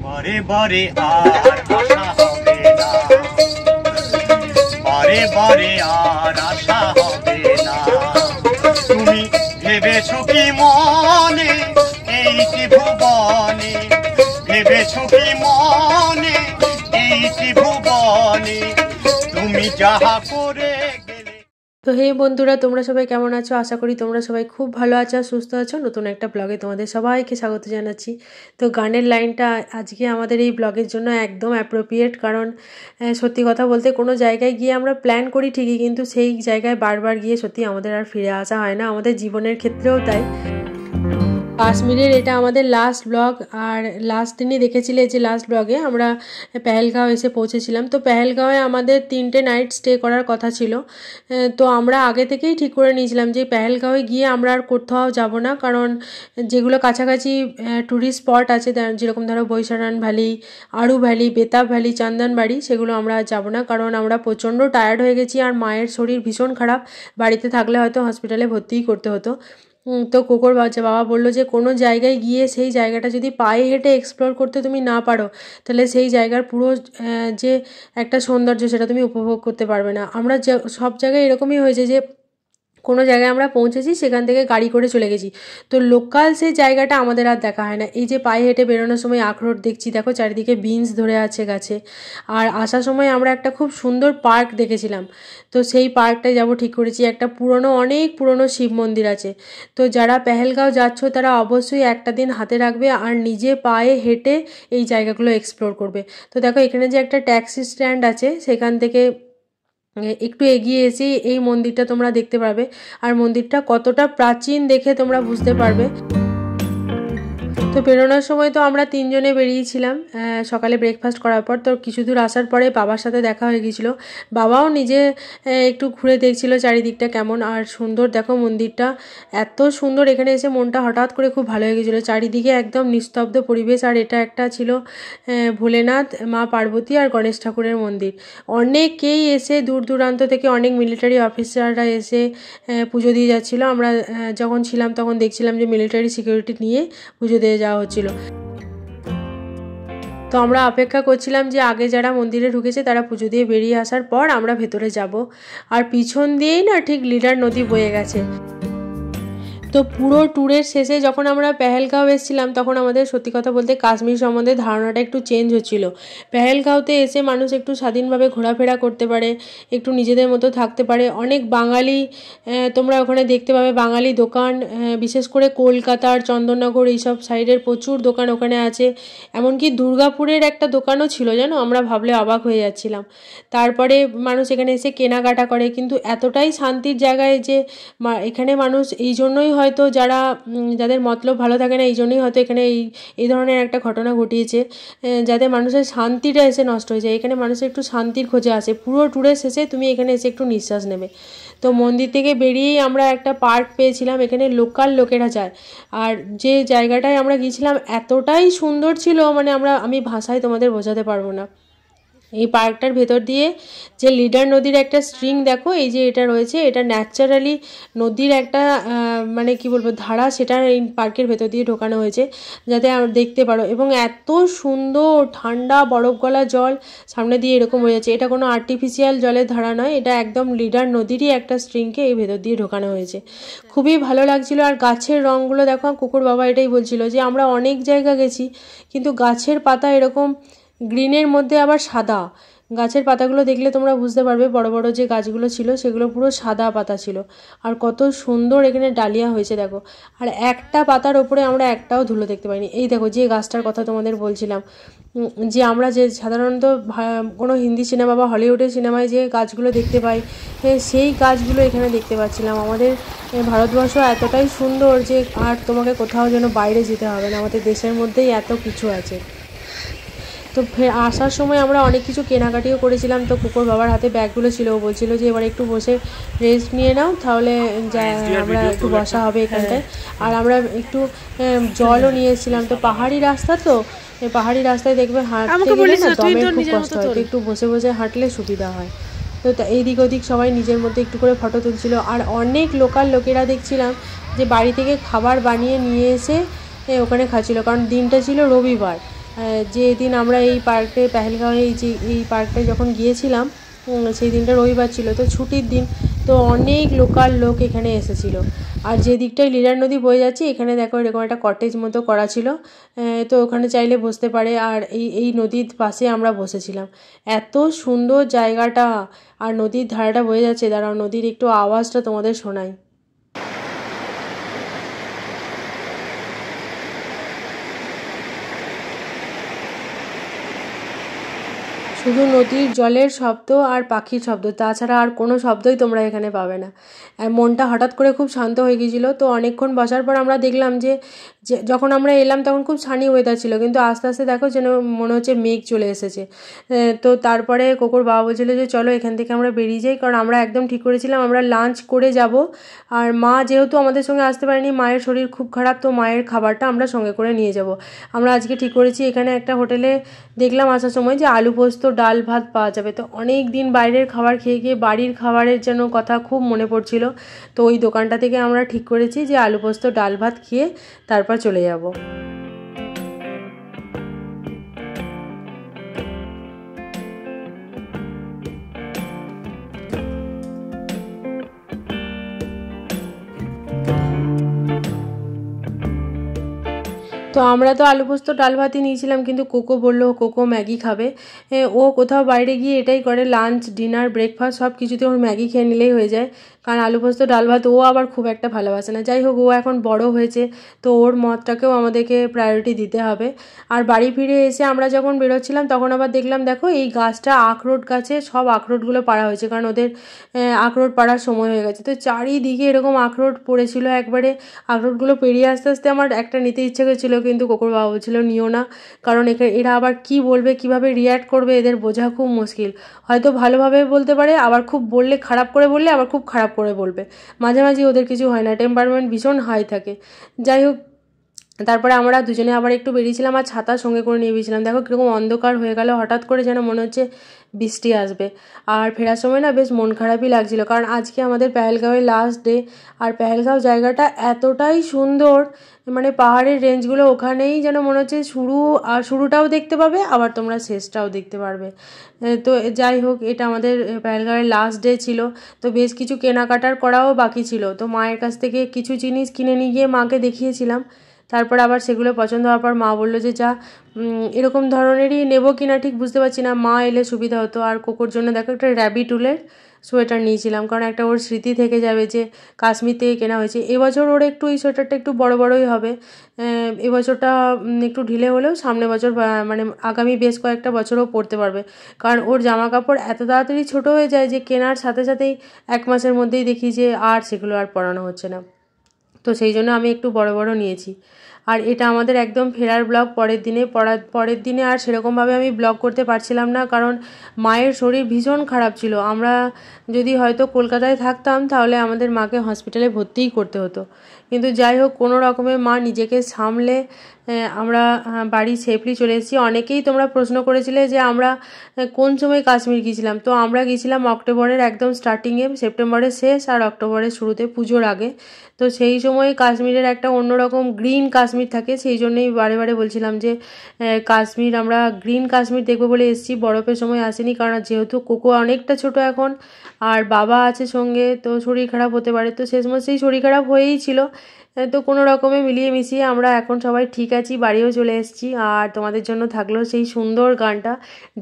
বারে বারে আর আশা হবে না, বারে বারে আর আশা হবে না। তুমি ভেবেছো কি মনে এই ত্রিভুবনে, ভেবেছো কি মনে এই ত্রিভুবনে তুমি যাহা করে গেলে। তো হে বন্ধুরা, তোমরা সবাই কেমন আছো? আশা করি তোমরা সবাই খুব ভালো আছো, সুস্থ আছো। নতুন একটা ব্লগে তোমাদের সবাইকে স্বাগত জানাচ্ছি। তো গানের লাইনটা আজকে আমাদের এই ব্লগের জন্য একদম অ্যাপ্রোপ্রিয়েট, কারণ সত্যি কথা বলতে কোনো জায়গায় গিয়ে আমরা প্ল্যান করি ঠিকই, কিন্তু সেই জায়গায় বারবার গিয়ে সত্যি আমাদের আর ফিরে আসা হয় না। আমাদের জীবনের ক্ষেত্রেও তাই। কাশ্মীরের এটা আমাদের লাস্ট ব্লগ, আর লাস্ট দিনই দেখেছিলে যে লাস্ট ব্লগে আমরা পেহেলগাঁও এসে পৌঁছেছিলাম। তো পেহেলগাঁওয়ে আমাদের 3টে নাইট স্টে করার কথা ছিল। তো আমরা আগে থেকেই ঠিক করে নিয়েছিলাম যে পেহেলগাঁওয়ে গিয়ে আমরা আর কোথাও যাব না, কারণ যেগুলো কাছাকাছি ট্যুরিস্ট স্পট আছে, যেরকম ধরো বৈশারান ভ্যালি, আরু ভ্যালি, বেতাব ভ্যালি, চন্দনবাড়ি, সেগুলো আমরা যাব না, কারণ আমরা প্রচণ্ড টায়ার্ড হয়ে গেছি আর মায়ের শরীর ভীষণ খারাপ। বাড়িতে থাকলে হয়তো হসপিটালে ভর্তিই করতে হতো। তো কোকোর বাবা বললো যে কোনো জায়গায় গিয়ে সেই জায়গাটা যদি পায়ে হেঁটে এক্সপ্লোর করতে তুমি না পারো, তাহলে সেই জায়গার পুরো যে একটা সৌন্দর্য সেটা তুমি উপভোগ করতে পারবে না। আমরা সব জায়গায় এরকমই হয়েছে যে কোনো জায়গায় আমরা পৌঁছেছি, সেখান থেকে গাড়ি করে চলে গেছি, তো লোকাল সেই জায়গাটা আমাদের আর দেখা হয় না। এই যে পায়ে হেঁটে বেরোনোর সময় আখরোট দেখছি, দেখো চারিদিকে বিনস ধরে আছে গাছে। আর আসার সময় আমরা একটা খুব সুন্দর পার্ক দেখেছিলাম, তো সেই পার্কটায় যাব ঠিক করেছি। একটা অনেক পুরনো শিব মন্দির আছে। তো যারা পেহেলগাঁও যাচ্ছ তারা অবশ্যই একটা দিন হাতে রাখবে আর নিজে পায়ে হেঁটে এই জায়গাগুলো এক্সপ্লোর করবে। তো দেখো এখানে যে একটা ট্যাক্সি স্ট্যান্ড আছে, সেখান থেকে একটু এগিয়ে এসে এই মন্দিরটা তোমরা দেখতে পারবে, আর মন্দিরটা কতটা প্রাচীন দেখে তোমরা বুঝতে পারবে। তো বেরোনোর সময় তো আমরা 3জনে বেরিয়েছিলাম সকালে ব্রেকফাস্ট করার পর। তো কিছু দূর আসার পরে বাবার সাথে দেখা হয়ে গিয়েছিলো। বাবাও নিজে একটু ঘুরে দেখছিল চারিদিকটা কেমন, আর সুন্দর দেখো মন্দিরটা এত সুন্দর। এখানে এসে মনটা হঠাৎ করে খুব ভালো হয়ে গেছিলো। চারিদিকে একদম নিস্তব্ধ পরিবেশ, আর এটা একটা ছিল ভোলেনাথ, মা পার্বতী আর গণেশ ঠাকুরের মন্দির। অনেকেই এসে দূর দূরান্ত থেকে অনেক মিলিটারি অফিসাররা এসে পুজো দিয়ে যাচ্ছিলো। আমরা যখন ছিলাম তখন দেখছিলাম যে মিলিটারি সিকিউরিটি নিয়ে পুজো দিয়ে যাওয়া হচ্ছিল। তো আমরা অপেক্ষা করছিলাম যে আগে যারা মন্দিরে ঢুকেছে তারা পুজো দিয়ে বেরিয়ে আসার পর আমরা ভেতরে যাব। আর পিছন দিয়েই না ঠিক লিডার নদী বয়ে গেছে। তো পুরো ট্যুরের শেষে যখন আমরা পেহেলগাঁও এসেছিলাম, তখন আমাদের সত্যি কথা বলতে কাশ্মীর সম্বন্ধে ধারণাটা একটু চেঞ্জ হচ্ছিল। পেহেলগাঁওতে এসে মানুষ একটু স্বাধীনভাবে ঘোরাফেরা করতে পারে, একটু নিজেদের মতো থাকতে পারে। অনেক বাঙালি তোমরা ওখানে দেখতে পাবে, বাঙালি দোকান, বিশেষ করে কলকাতার চন্দননগর এইসব সাইডের প্রচুর দোকান ওখানে আছে। এমনকি দুর্গাপুরের একটা দোকানও ছিল, জানো, আমরা ভাবলে অবাক হয়ে যাচ্ছিলাম। তারপরে মানুষ এখানে এসে কেনাকাটা করে, কিন্তু এতটাই শান্তির জায়গায় যে এখানে মানুষ এই জন্যই হয়তো যাদের মতলব ভালো থাকে না, এই জন্যই হয়তো এখানে এই ধরনের একটা ঘটনা ঘটিয়েছে, যাতে মানুষের শান্তিটা এসে নষ্ট হয়ে যায়। এখানে মানুষ একটু শান্তির খোঁজে আসে। পুরো ট্যুরের শেষে তুমি এখানে এসে একটু নিঃশ্বাস নেবে। তো মন্দির থেকে বেরিয়েই আমরা একটা পার্ক পেয়েছিলাম, এখানে লোকাল লোকেরা যায়। আর যে জায়গাটায় আমরা গিয়েছিলাম এতটাই সুন্দর ছিল, মানে আমি ভাষায় তোমাদের বোঝাতে পারবো না। এই পার্কটার ভেতর দিয়ে যে লিডার নদীর একটা স্ট্রিং দেখো, এই যে এটা রয়েছে, এটা ন্যাচারালি নদীর একটা মানে কি বলবো ধারা, সেটা এই পার্কের ভেতর দিয়ে ঢোকানো হয়েছে যাতে দেখতে পারো। এবং এত সুন্দর ঠান্ডা বরফ গলা জল সামনে দিয়ে এরকম হয়ে যাচ্ছে। এটা কোনো আর্টিফিশিয়াল জলের ধারা নয়, এটা একদম লিডার নদীরই একটা স্ট্রিংকে এই ভেতর দিয়ে ঢোকানো হয়েছে। খুবই ভালো লাগছিল। আর গাছের রঙগুলো দেখো, কুকুর বাবা এটাই বলছিল যে আমরা অনেক জায়গা গেছি, কিন্তু গাছের পাতা এরকম গ্রিনের মধ্যে আবার সাদা। গাছের পাতাগুলো দেখলে তোমরা বুঝতে পারবে, বড় বড় যে গাছগুলো ছিল সেগুলো পুরো সাদা পাতা ছিল। আর কত সুন্দর এখানে ডালিয়া হয়েছে দেখো। আর একটা পাতার ওপরে আমরা একটাও ধুলো দেখতে পাইনি। এই দেখো যে গাছটার কথা তোমাদের বলছিলাম, যে আমরা যে সাধারণত কোনো হিন্দি সিনেমা বা হলিউডের সিনেমায় যে গাছগুলো দেখতে পাই, সেই গাছগুলো এখানে দেখতে পাচ্ছিলাম। আমাদের ভারতবর্ষ এতটাই সুন্দর যে আর তোমাকে কোথাও যেন বাইরে যেতে হবে না, আমাদের দেশের মধ্যেই এত কিছু আছে। তো আসার সময় আমরা অনেক কিছু কেনাকাটিও করেছিলাম। তো কুকুর বাবার হাতে ব্যাগগুলো ছিল, ও বলছিল যে এবার একটু বসে রেস্ট নিয়ে নাও, তাহলে আমরা একটু বসা হবে এখানটায়। আর আমরা একটু জলও নিয়ে এসেছিলাম। তো পাহাড়ি রাস্তা, তো পাহাড়ি রাস্তায় দেখবে হাঁটতে গেলে না দমের খুব কষ্ট হয়, তো একটু বসে বসে হাঁটলে সুবিধা হয়। তো এইদিক ওদিক সবাই নিজের মধ্যে একটু করে ফটো তুলছিল। আর অনেক লোকাল লোকেরা দেখছিলাম যে বাড়ি থেকে খাবার বানিয়ে নিয়ে এসে ওখানে খাচ্ছিল, কারণ দিনটা ছিল রবিবার। যেদিন আমরা এই পার্কে পেহেলগাঁওয়ে এই পার্কটায় যখন গিয়েছিলাম সেই দিনটা রবিবার ছিল, তো ছুটির দিন, তো অনেক লোকাল লোক এখানে এসেছিলো। আর যে দিকটায় লিডার নদী বয়ে যাচ্ছে এখানে দেখো এরকম একটা কটেজ মতো করা ছিল, তো ওখানে চাইলে বসতে পারে। আর এই নদীর পাশে আমরা বসেছিলাম। এত সুন্দর জায়গাটা, আর নদীর ধারাটা বয়ে যাচ্ছে। দাঁড়াও নদীর একটু আওয়াজটা তোমাদের শোনাই। শুধু নদীর জলের শব্দ আর পাখির শব্দ, তাছাড়া আর কোনো শব্দই তোমরা এখানে পাবে না। মনটা হঠাৎ করে খুব শান্ত হয়ে গিয়েছিলো। তো অনেকক্ষণ বসার পর আমরা দেখলাম যে যখন আমরা এলাম তখন খুব সানি ওয়েদার ছিল, কিন্তু আস্তে আস্তে দেখো যেন মনে হচ্ছে মেঘ চলে এসেছে। তো তারপরে কোকোর বাবা বলছিল যে চলো এখান থেকে আমরা বেরিয়ে যাই, কারণ আমরা একদম ঠিক করেছিলাম আমরা লাঞ্চ করে যাব। আর মা যেহেতু আমাদের সঙ্গে আসতে পারেনি, মায়ের শরীর খুব খারাপ, তো মায়ের খাবারটা আমরা সঙ্গে করে নিয়ে যাব। আমরা আজকে ঠিক করেছি এখানে একটা হোটেলে দেখলাম আসার সময় যে আলু পোস্ত ডাল ভাত পাওয়া যাবে। তো অনেক দিন বাইরের খাবার খেয়ে গিয়ে বাড়ির খাবারের যেন কথা খুব মনে পড়ছিল। তো ওই দোকানটা থেকে আমরা ঠিক করেছি যে আলু পোস্ত ডাল ভাত খেয়ে তারপর চলে যাব। তো আমরা তো আলু পোস্ত ডাল ভাতই নিয়েছিলাম, কিন্তু কোকো বললো কোকো ম্যাগি খাবে। ও কোথাও বাইরে গিয়ে এটাই করে, লাঞ্চ ডিনার ব্রেকফাস্ট সব কিছুতে ওর ম্যাগি খেয়ে নিলেই হয়ে যায়, কারণ আলু পোস্ত ডাল ভাত ও আবার খুব একটা ভালোবাসে না। যাই হোক, ও এখন বড় হয়েছে, তো ওর মতটাকেও আমাদেরকে প্রায়োরিটি দিতে হবে। আর বাড়ি ফিরে এসে আমরা যখন বেরোচ্ছিলাম তখন আবার দেখলাম দেখো এই গাছটা আখরোট গাছে সব আখরোটগুলো পাড়া হয়েছে, কারণ ওদের আখরোট পাড়ার সময় হয়ে গেছে। তো চারিদিকে এরকম আখরোট পড়েছিল, একবারে আখরোটগুলো পেরিয়ে আস্তে আস্তে আমার একটা নিতে ইচ্ছে করেছিল, কিন্তু কোকোর বাবা বলছিল নিও না, কারণ এরা আবার কি বলবে, কিভাবে রিয়্যাক্ট করবে এদের বোঝা খুব মুশকিল। হয়তো ভালোভাবে বলতে পারে, আবার খুব বললে খারাপ করে বললে আবার খুব খারাপ করে বলবে, মাঝামাঝি ওদের কিছু হয় না, টেম্পারমেন্ট ভীষণ হাই থাকে। যাই হোক, তারপরে আমরা দুজনে আবার একটু বেরিয়েছিলাম আর ছাতা সঙ্গে করে নিয়ে গিয়েছিলাম। দেখো কীরকম অন্ধকার হয়ে গেল, হঠাৎ করে যেন মনে হচ্ছে বৃষ্টি আসবে। আর ফেরার সময় না বেশ মন খারাপই লাগছিল, কারণ আজকে আমাদের পেহেলগাঁওয়ের লাস্ট ডে। আর পেহেলগাঁও জায়গাটা এতটাই সুন্দর, মানে পাহাড়ের রেঞ্জগুলো ওখানেই যেন মনে হচ্ছে শুরুটাও দেখতে পাবে, আবার তোমরা শেষটাও দেখতে পারবে। তো যাই হোক, এটা আমাদের পেহেলগাঁওয়ের লাস্ট ডে ছিল। তো বেশ কিছু কেনাকাটার করাও বাকি ছিল, তো মায়ের কাছ থেকে কিছু জিনিস কিনে নিয়ে গিয়ে মাকে দেখিয়েছিলাম। তারপর আবার সেগুলো পছন্দ হওয়ার পর মা বললো যে যা এরকম ধরনেরই নেবো কিনা ঠিক বুঝতে পারছি না, মা এলে সুবিধা হতো। আর কোকোর জন্য দেখো একটা র্যাবিট উলের সোয়েটার নিয়েছিলাম, কারণ একটা ওর স্মৃতি থেকে যাবে যে কাশ্মীর থেকে কেনা হয়েছে। এবছর ওর একটু এই সোয়েটারটা একটু বড়ই হবে, এবছরটা একটু ঢিলে হলেও সামনে বছর মানে আগামী বেশ কয়েকটা বছরও পরতে পারবে, কারণ ওর জামা কাপড় এত তাড়াতাড়ি ছোটো হয়ে যায় যে কেনার সাথে সাথেই 1 মাসের মধ্যেই দেখি যে আর সেগুলো আর পরানো হচ্ছে না। তো সেই জন্য আমি একটু বড় নিয়েছি। আর এটা আমাদের একদম ফেরার ব্লগ। পরের দিনে আর সেরকমভাবে আমি ব্লগ করতে পারছিলাম না, কারণ মায়ের শরীর ভীষণ খারাপ ছিল। আমরা যদি হয়তো কলকাতায় থাকতাম তাহলে আমাদের মাকে হসপিটালে ভর্তিই করতে হতো, কিন্তু যাই হোক কোনো রকমে মা নিজেকে সামলে আমরা বাড়ি সেফলি চলে এসেছি। অনেকেই তোমরা প্রশ্ন করেছিলে যে আমরা কোন সময় কাশ্মীর গিয়েছিলাম। তো আমরা গিয়েছিলাম অক্টোবরের একদম স্টার্টিংয়ে, সেপ্টেম্বরের শেষ আর অক্টোবরের শুরুতে, পুজোর আগে। তো সেই সময় কাশ্মীরের একটা অন্যরকম গ্রিন কাশ্মীর থাকে, সেই জন্যই বারে বলছিলাম যে কাশ্মীর আমরা গ্রিন কাশ্মীর দেখবো বলে এসেছি, বরফের সময় আসেনি, কারণ যেহেতু কোকো অনেকটা ছোট এখন আর বাবা আছে সঙ্গে, তো শরীর খারাপ হতে পারে। তো শেষমেশ সেই শরীর খারাপ হয়েই ছিল। তো কোনো রকমে মিলিয়ে মিশিয়ে আমরা এখন সবাই ঠিক আছি, বাড়িও চলে এসেছি। আর তোমাদের জন্য থাকলো সেই সুন্দর গানটা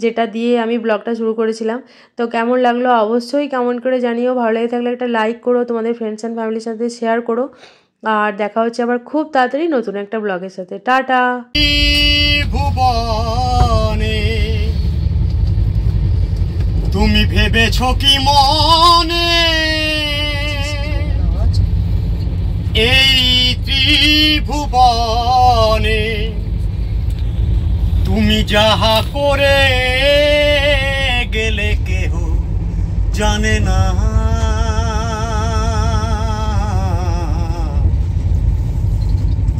যেটা দিয়ে আমি ব্লগটা শুরু করেছিলাম। তো কেমন লাগলো অবশ্যই কমেন্ট করে জানিও, ভালো লাগে থাকলে একটা লাইক করো, তোমাদের ফ্রেন্ডস অ্যান্ড ফ্যামিলির সাথে শেয়ার করো। আর দেখা হচ্ছে আবার খুব তাড়াতাড়ি নতুন একটা ব্লগের সাথে। টাটা। ভুবনে তুমি ভেবেছো কি মনে এই ত্রিভুবনে তুমি যাহা করে গেলে কেহ জানে না,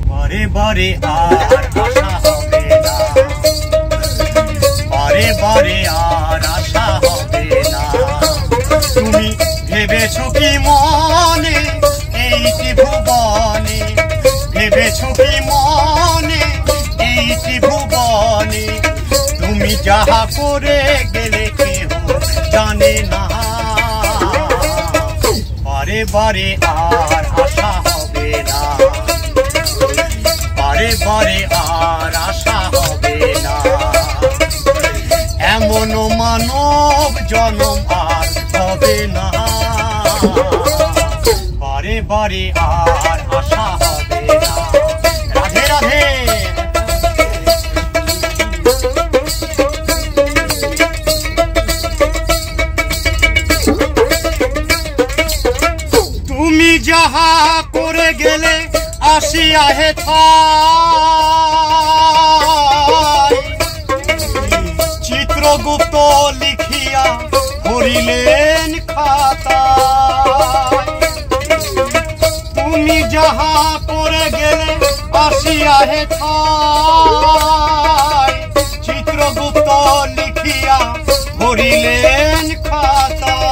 বারে বারে আর আশা হবে না, বারে বারে আর আশা হবে না। তুমি ভেবেছো কি মনে এই ত্রিভুবনে, ভেবেছো কি মনে এই ত্রিভুবনে তুমি যাহা করে গেলে কেহ জানে না, বারে বারে আর আশা হবে না, বারে বারে আর আশা হবে না, এমন মানব জনম আর হবে না, বারে বারে আর আশা হবে না। রাধে রাধে। তুমি যাহা করে গেলে আসিয়া হেথায়, চিত্রগুপ্ত লিখিয়া ভরিলেন খাতায়। তুমি যাহা করে গেলে আসিয়া হেথায়, চিত্রগুপ্ত লিখিয়া ভরিলেন খাতায়।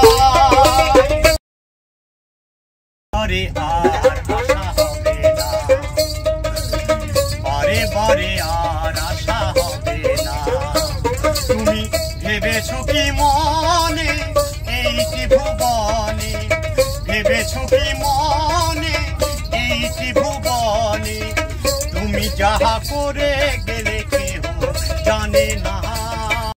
বারে আর আশা হবে না, বারে বারে আর আশা হবে না। তুমি ভেবেছো কি মনে এই ত্রিভুবনে, ভেবেছো কি মনে এই ত্রিভুবনে, তুমি যাহা করে গেলে কেহ জানে না,